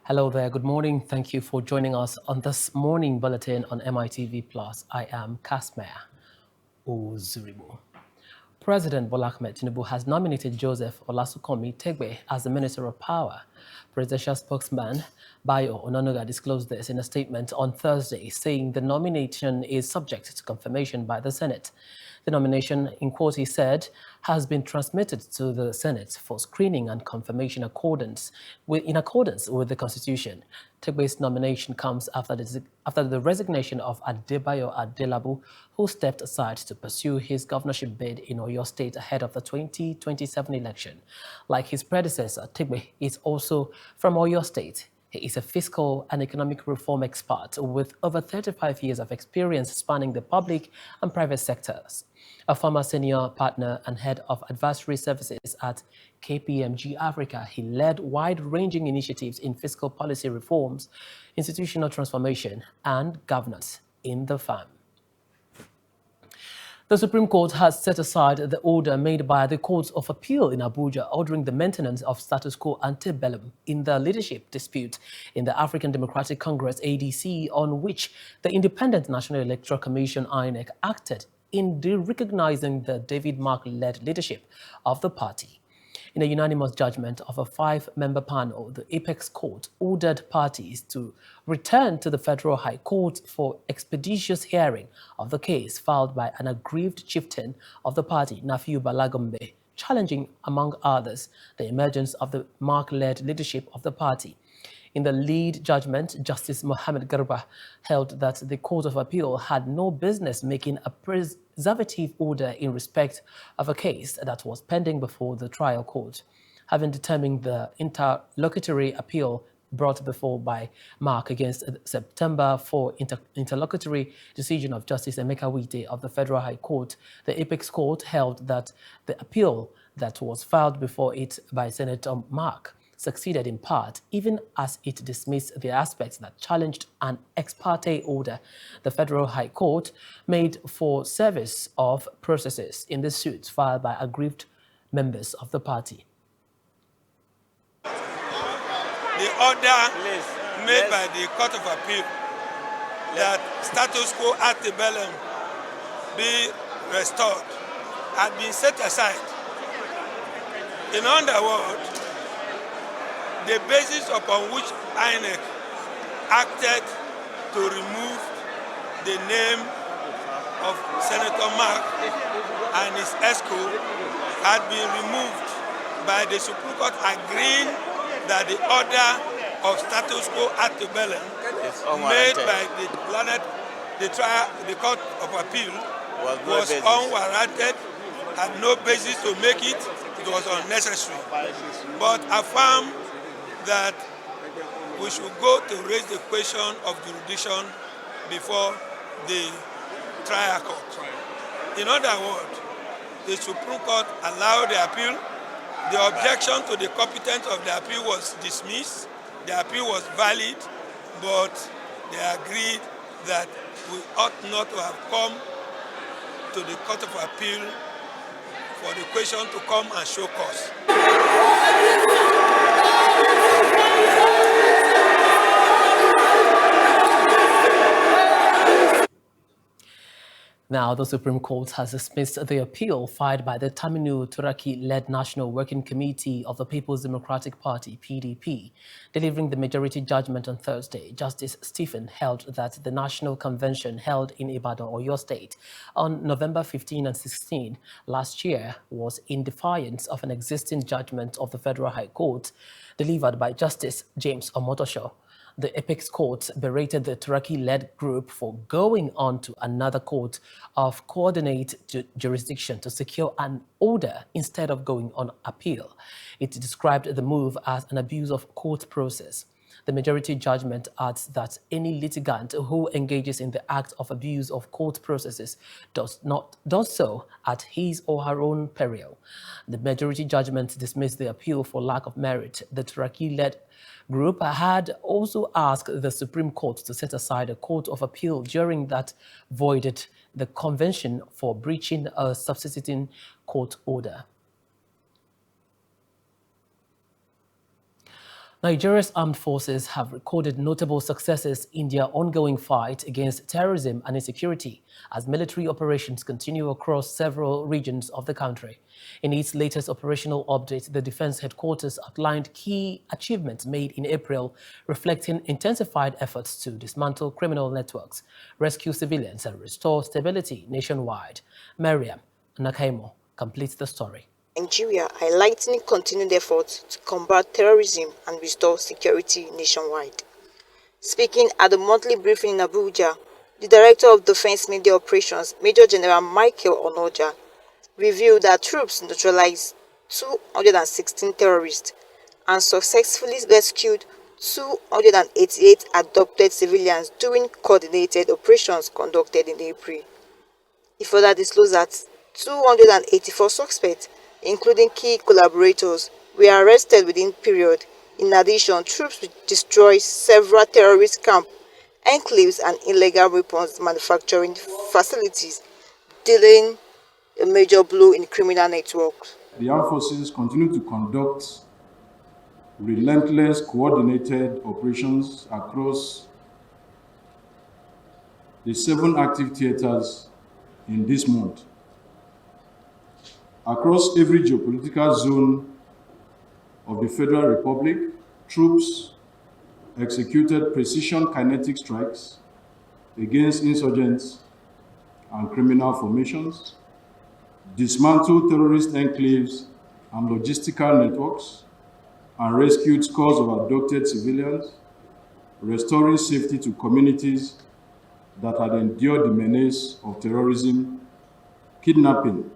Hello there, good morning. Thank you for joining us on this morning bulletin on MITV Plus. I am Kasmea Ozurimu. President Bola Ahmed Tinubu has nominated Joseph Olasukomi Tegbe as the Minister of Power. Presidential spokesman Bayo Onanuga disclosed this in a statement on Thursday, saying the nomination is subject to confirmation by the Senate. The nomination, in quote, he said, has been transmitted to the Senate for screening and confirmation in accordance with the Constitution. Tegbe's nomination comes after the resignation of Adebayo Adelabu, who stepped aside to pursue his governorship bid in Oyo State ahead of the 2027 election. Like his predecessor, Tegbe is also from Oyo State. He is a fiscal and economic reform expert with over 35 years of experience spanning the public and private sectors. A former senior partner and head of advisory services at KPMG Africa, he led wide-ranging initiatives in fiscal policy reforms, institutional transformation, and governance in the firm. The Supreme Court has set aside the order made by the Court of Appeal in Abuja ordering the maintenance of status quo ante bellum in the leadership dispute in the African Democratic Congress ADC, on which the Independent National Electoral Commission INEC acted in recognizing the David Mark-led leadership of the party. In a unanimous judgment of a 5-member panel, the Apex Court ordered parties to return to the Federal High Court for expeditious hearing of the case filed by an aggrieved chieftain of the party, Nafiu Balagombe, challenging, among others, the emergence of the Mark-led leadership of the party. In the lead judgment, Justice Mohammed Garba held that the Court of Appeal had no business making a preservative order in respect of a case that was pending before the trial court. Having determined the interlocutory appeal brought before by Mark against September 4 interlocutory decision of Justice Emeka Wite of the Federal High Court, the Apex Court held that the appeal that was filed before it by Senator Mark succeeded in part, even as it dismissed the aspects that challenged an ex parte order the Federal High Court made for service of processes in the suits filed by aggrieved members of the party. The order made by the Court of Appeal that status quo ante bellum be restored had been set aside. In other words, the basis upon which INEC acted to remove the name of Senator Mark and his ESCO had been removed by the Supreme Court, agreeing that the order of status quo ante bellum made by the Court of Appeal was unwarranted, had no basis to make it, it was unnecessary. But affirm that we should go to raise the question of jurisdiction before the trial court. In other words, the Supreme Court allowed the appeal. The objection to the competence of the appeal was dismissed. The appeal was valid, but they agreed that we ought not to have come to the Court of Appeal for the question to come and show cause. Now, the Supreme Court has dismissed the appeal filed by the Taminu Turaki-led National Working Committee of the People's Democratic Party, PDP. Delivering the majority judgment on Thursday, Justice Stephen held that the National Convention held in Ibadan, Oyo State, on November 15 and 16 last year was in defiance of an existing judgment of the Federal High Court delivered by Justice James Omotosho. The Apex Court berated the Turaki-led group for going on to another court of coordinate jurisdiction to secure an order instead of going on appeal. It described the move as an abuse of court process. The majority judgment adds that any litigant who engages in the act of abuse of court processes does so at his or her own peril. The majority judgment dismissed the appeal for lack of merit. The Turaki-led group had also asked the Supreme Court to set aside a court of appeal during that voided the convention for breaching a substituting court order. Nigeria's armed forces have recorded notable successes in their ongoing fight against terrorism and insecurity as military operations continue across several regions of the country. In its latest operational update, the Defense Headquarters outlined key achievements made in April, reflecting intensified efforts to dismantle criminal networks, rescue civilians, and restore stability nationwide. Mariam Nakaimo completes the story. Nigeria highlighting continued efforts to combat terrorism and restore security nationwide. Speaking at the monthly briefing in Abuja, the Director of Defense Media Operations, Major General Michael Onoja, revealed that troops neutralized 216 terrorists and successfully rescued 288 abducted civilians during coordinated operations conducted in April. He further disclosed that 284 suspects, including key collaborators, were arrested within the period. In addition, troops destroyed several terrorist camps, enclaves, and illegal weapons manufacturing facilities, dealing a major blow in criminal networks. The armed forces continue to conduct relentless coordinated operations across the 7 active theaters in this month. Across every geopolitical zone of the Federal Republic, troops executed precision kinetic strikes against insurgents and criminal formations, dismantled terrorist enclaves and logistical networks, and rescued scores of abducted civilians, restoring safety to communities that had endured the menace of terrorism, kidnapping,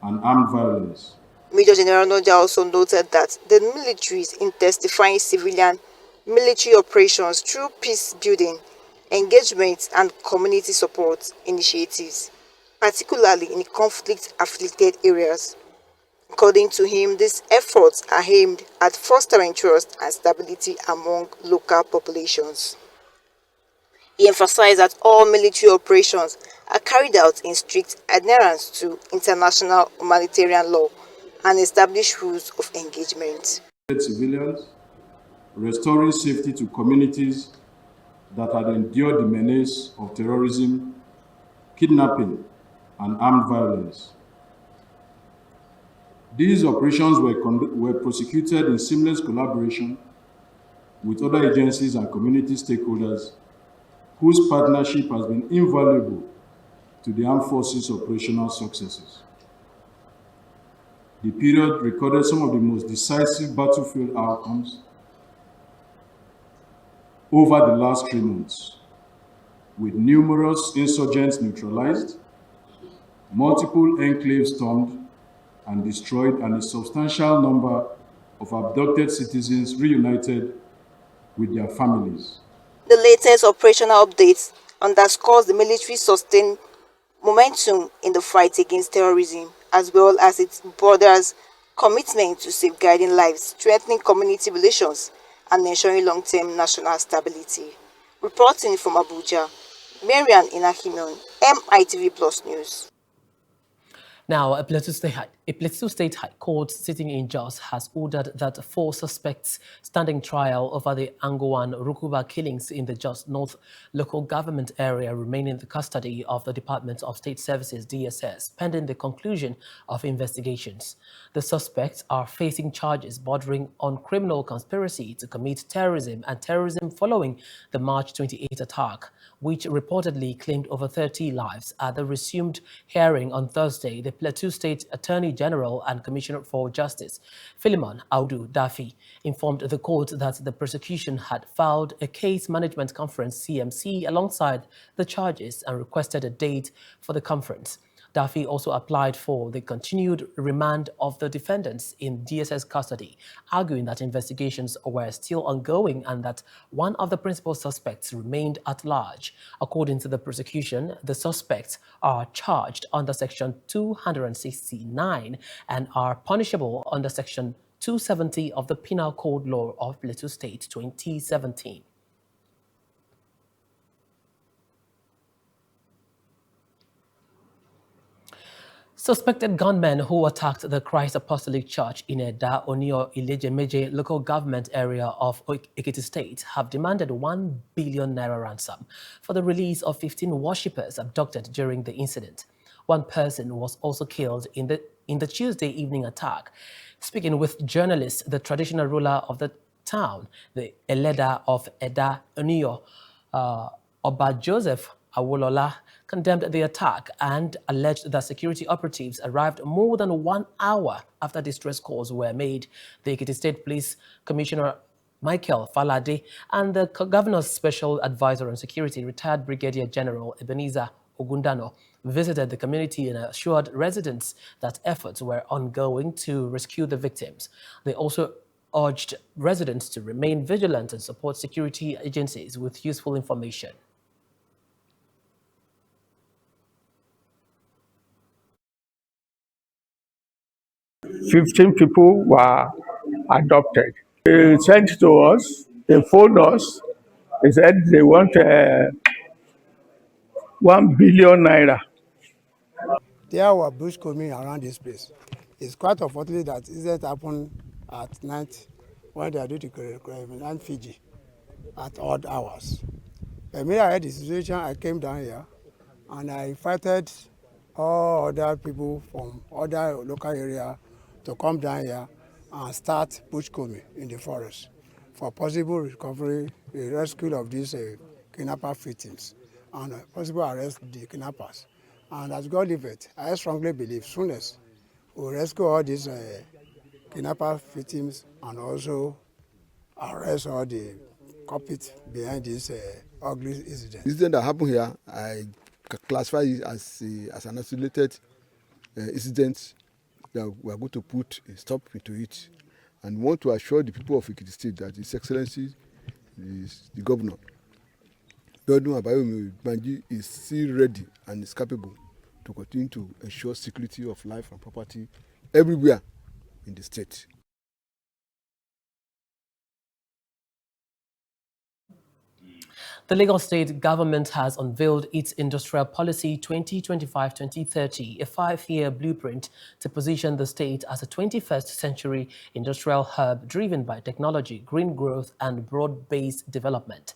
and armed violence. Major General Noja also noted that the military is intensifying civilian military operations through peace building, engagement, and community support initiatives, particularly in conflict-afflicted areas. According to him, these efforts are aimed at fostering trust and stability among local populations. He emphasized that all military operations are carried out in strict adherence to international humanitarian law and established rules of engagement. Civilians, restoring safety to communities that had endured the menace of terrorism, kidnapping, and armed violence. These operations were prosecuted in seamless collaboration with other agencies and community stakeholders whose partnership has been invaluable to the armed forces' operational successes. The period recorded some of the most decisive battlefield outcomes over the last 3 months, with numerous insurgents neutralized, multiple enclaves stormed and destroyed, and a substantial number of abducted citizens reunited with their families. The latest operational updates underscores the military's sustained momentum in the fight against terrorism, as well as its borders' commitment to safeguarding lives, strengthening community relations, and ensuring long-term national stability. Reporting from Abuja, Marian Inahimion, MITV Plus News. Now, a Plateau State High Court sitting in Jos has ordered that 4 suspects standing trial over the Angoan Rukuba killings in the Jos North local government area remain in the custody of the Department of State Services (DSS) pending the conclusion of investigations. The suspects are facing charges bordering on criminal conspiracy to commit terrorism and terrorism following the March 28 attack, which reportedly claimed over 30 lives. At the resumed hearing on Thursday, the Plateau State Attorney General and Commissioner for Justice, Philemon Audu Daffy, informed the court that the prosecution had filed a case management conference (CMC) alongside the charges and requested a date for the conference. Daffy also applied for the continued remand of the defendants in DSS custody, arguing that investigations were still ongoing and that one of the principal suspects remained at large. According to the prosecution, the suspects are charged under Section 269 and are punishable under Section 270 of the Penal Code Law of Plateau State 2017. Suspected gunmen who attacked the Christ Apostolic Church in Eda Onio Ilejemeje local government area of Ekiti State have demanded 1 billion naira ransom for the release of 15 worshippers abducted during the incident. One person was also killed in the Tuesday evening attack. Speaking with journalists, the traditional ruler of the town, the Eleda of Eda Onio, Oba Joseph Awolola, condemned the attack and alleged that security operatives arrived more than 1 hour after distress calls were made. The Ekiti State Police Commissioner Michael Falade and the governor's special advisor on security, retired Brigadier General Ebenezer Ogundano, visited the community and assured residents that efforts were ongoing to rescue the victims. They also urged residents to remain vigilant and support security agencies with useful information. 15 people were adopted. They sent to us, they phoned us, they said they want 1 billion naira. There were bushcoming around this place. It's quite unfortunate that incident happened at night when they are doing the Fiji at odd hours. When I heard the situation, I came down here and I invited all other people from other local area to come down here and start bushcombing in the forest for possible recovery, the rescue of these kidnapper victims, and possible arrest the kidnappers. And as God liveth, I strongly believe soon as we rescue all these kidnapper victims and also arrest all the culprits behind this ugly incident. The incident that happened here, I classify it as an isolated incident that we are going to put a stop into it, and want to assure the people of Ekiti State that His Excellency, the Governor, Godwin Abayomi Banji, is still ready and is capable to continue to ensure security of life and property everywhere in the state. The Lagos State government has unveiled its Industrial Policy 2025-2030, a 5-year blueprint to position the state as a 21st century industrial hub driven by technology, green growth, and broad-based development.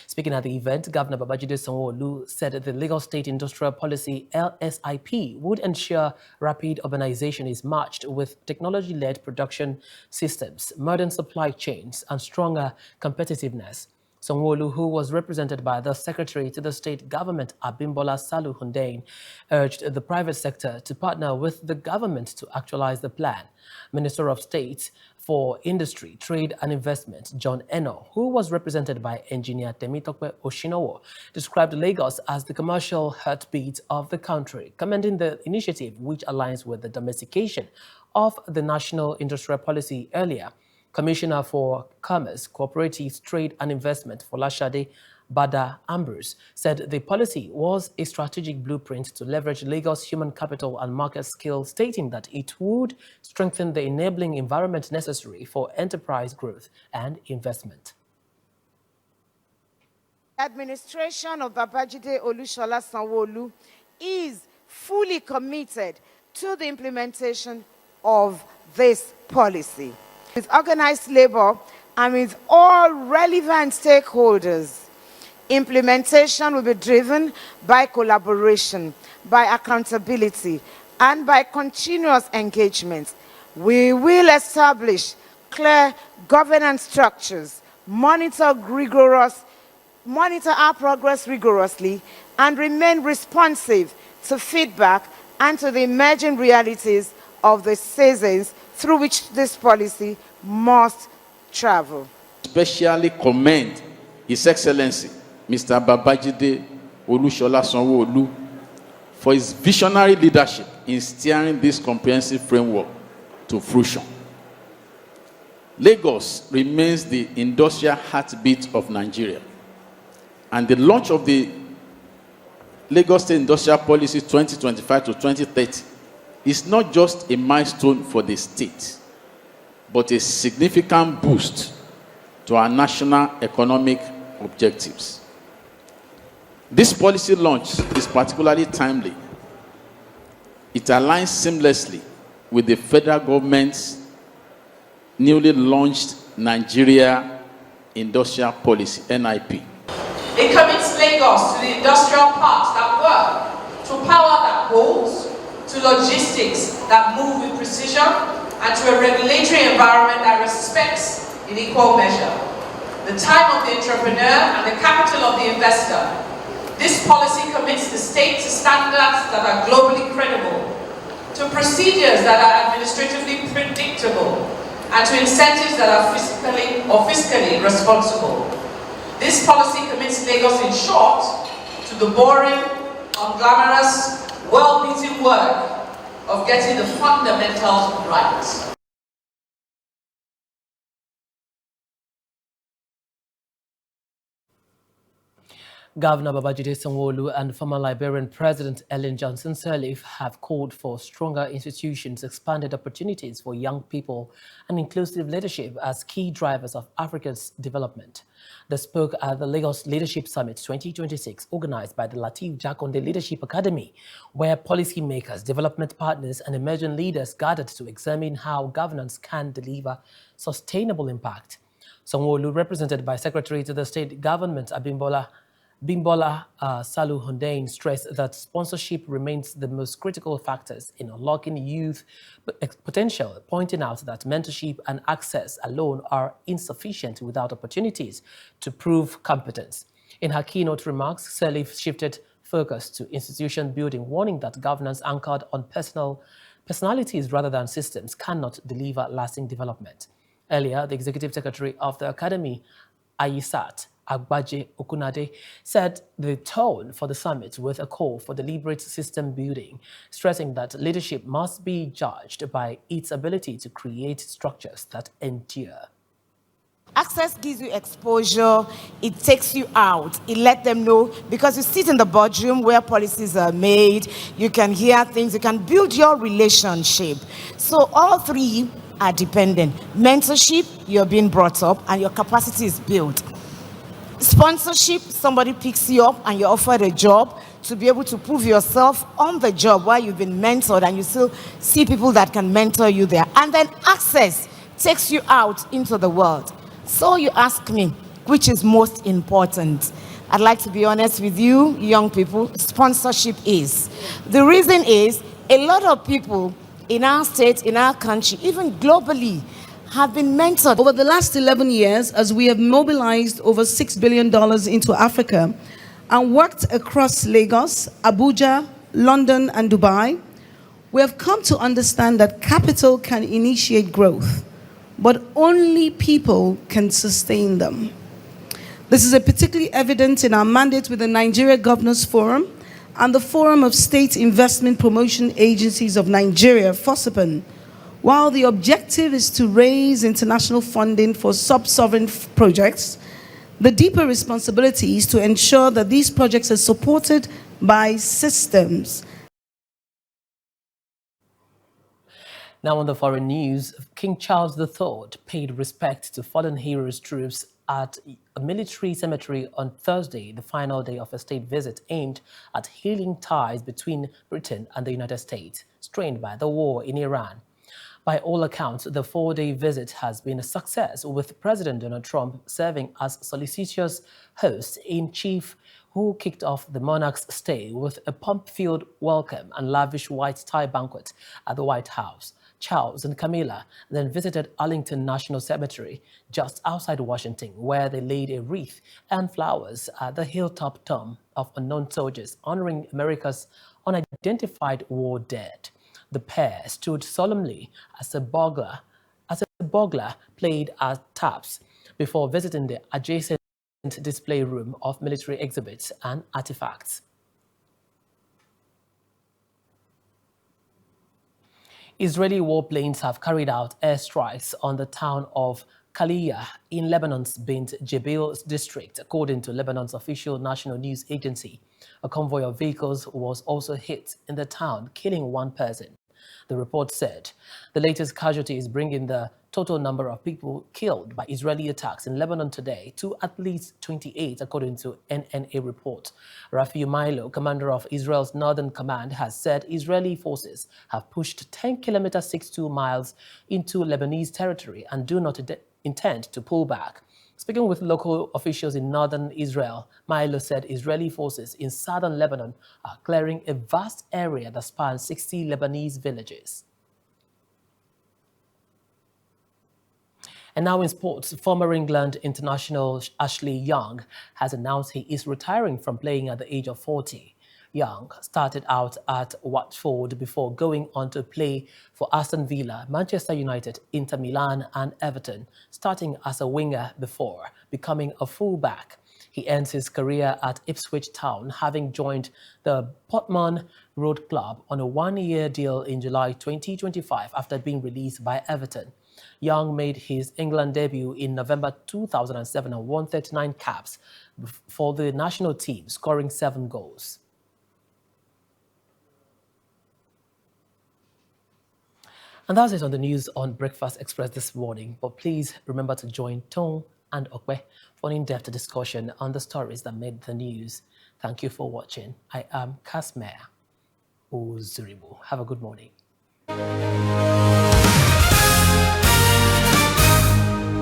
Speaking at the event, Governor Babajide Sanwo-Olu said that the Lagos State Industrial Policy LSIP would ensure rapid urbanization is matched with technology-led production systems, modern supply chains, and stronger competitiveness. Sanwo-Olu, who was represented by the Secretary to the State Government, Abimbola Salu Hundein, urged the private sector to partner with the government to actualize the plan. Minister of State for Industry, Trade and Investment, John Eno, who was represented by Engineer Temitope Oshinowo, described Lagos as the commercial heartbeat of the country, commending the initiative, which aligns with the domestication of the National Industrial Policy earlier. Commissioner for Commerce, Cooperatives, Trade and Investment, Folashade Bada Ambrose, said the policy was a strategic blueprint to leverage Lagos' human capital and market skills, stating that it would strengthen the enabling environment necessary for enterprise growth and investment. The administration of Babajide Olusola Sanwo-Olu is fully committed to the implementation of this policy. With organized labor and with all relevant stakeholders, implementation will be driven by collaboration, by accountability, and by continuous engagement. We will establish clear governance structures, monitor our progress rigorously, and remain responsive to feedback and to the emerging realities of the seasons through which this policy must travel. Especially commend His Excellency, Mr. Babajide Olusola Sanwo-Olu, for his visionary leadership in steering this comprehensive framework to fruition. Lagos remains the industrial heartbeat of Nigeria, and the launch of the Lagos State Industrial Policy 2025 to 2030 is not just a milestone for the state, but a significant boost to our national economic objectives. This policy launch is particularly timely It aligns seamlessly with the federal government's newly launched Nigeria Industrial Policy, NIP. It commits Lagos to the industrial parks that work, to power that holds, to logistics that move with precision, and to a regulatory environment that respects in equal measure the time of the entrepreneur and the capital of the investor. This policy commits the state to standards that are globally credible, to procedures that are administratively predictable, and to incentives that are fiscally responsible. This policy commits Lagos, in short, to the boring, unglamorous, well-beaten work of getting the fundamentals right. Governor Babajide Sanwo-Olu and former Liberian President Ellen Johnson Sirleaf have called for stronger institutions, expanded opportunities for young people, and inclusive leadership as key drivers of Africa's development. They spoke at the Lagos Leadership Summit 2026, organized by the Lateef Jakonde Leadership Academy, where policymakers, development partners, and emerging leaders gathered to examine how governance can deliver sustainable impact. Sanwo-Olu, represented by Secretary to the State Government Bimbola Salu Hundein, stressed that sponsorship remains the most critical factors in unlocking youth potential, pointing out that mentorship and access alone are insufficient without opportunities to prove competence. In her keynote remarks, Sirleaf shifted focus to institution building, warning that governance anchored on personalities rather than systems cannot deliver lasting development. Earlier, the Executive Secretary of the Academy, Ayisat Agbaje Okunade, said the tone for the summit with a call for deliberate system building, stressing that leadership must be judged by its ability to create structures that endure. Access gives you exposure, it takes you out, it lets them know, because you sit in the boardroom where policies are made, you can hear things, you can build your relationship. So all three are dependent. Mentorship, you're being brought up and your capacity is built. Sponsorship, somebody picks you up and you're offered a job to be able to prove yourself on the job while you've been mentored, and you still see people that can mentor you there. And then access takes you out into the world. So you ask me, which is most important? I'd like to be honest with you, young people, sponsorship is. The reason is a lot of people in our state, in our country, even globally, have been mentored. Over the last 11 years, as we have mobilized over $6 billion into Africa and worked across Lagos, Abuja, London, and Dubai, we have come to understand that capital can initiate growth, but only people can sustain them. This is particularly evident in our mandate with the Nigeria Governors Forum and the Forum of State Investment Promotion Agencies of Nigeria, FOSIPAN. While the objective is to raise international funding for sub-sovereign projects, the deeper responsibility is to ensure that these projects are supported by systems. Now on the foreign news, King Charles III paid respect to fallen heroes' troops at a military cemetery on Thursday, the final day of a state visit aimed at healing ties between Britain and the United States, strained by the war in Iran. By all accounts, the four-day visit has been a success, with President Donald Trump serving as solicitous host-in-chief, who kicked off the monarch's stay with a pomp-filled welcome and lavish white tie banquet at the White House. Charles and Camilla then visited Arlington National Cemetery just outside Washington, where they laid a wreath and flowers at the hilltop tomb of unknown soldiers, honoring America's unidentified war dead. The pair stood solemnly as a burglar played at taps before visiting the adjacent display room of military exhibits and artifacts. Israeli warplanes have carried out airstrikes on the town of Khaliyah in Lebanon's Bint Jbeil district, according to Lebanon's official national news agency. A convoy of vehicles was also hit in the town, killing one person. The report said the latest casualty is bringing the total number of people killed by Israeli attacks in Lebanon today to at least 28, according to NNA report. Rafi Milo, commander of Israel's Northern Command, has said Israeli forces have pushed 10 kilometers 62 miles into Lebanese territory and do not intend to pull back. Speaking with local officials in northern Israel, Milo said Israeli forces in southern Lebanon are clearing a vast area that spans 60 Lebanese villages. And now in sports, former England international Ashley Young has announced he is retiring from playing at the age of 40. Young started out at Watford before going on to play for Aston Villa, Manchester United, Inter Milan and Everton, starting as a winger before becoming a fullback. He ends his career at Ipswich Town, having joined the Portman Road Club on a one-year deal in July 2025 after being released by Everton. Young made his England debut in November 2007 and won 39 caps for the national team, scoring 7 goals. And that's it on the news on Breakfast Express this morning. But please remember to join Tong and Okwe for an in-depth discussion on the stories that made the news. Thank you for watching. I am Kasmer Uzuribu. Have a good morning.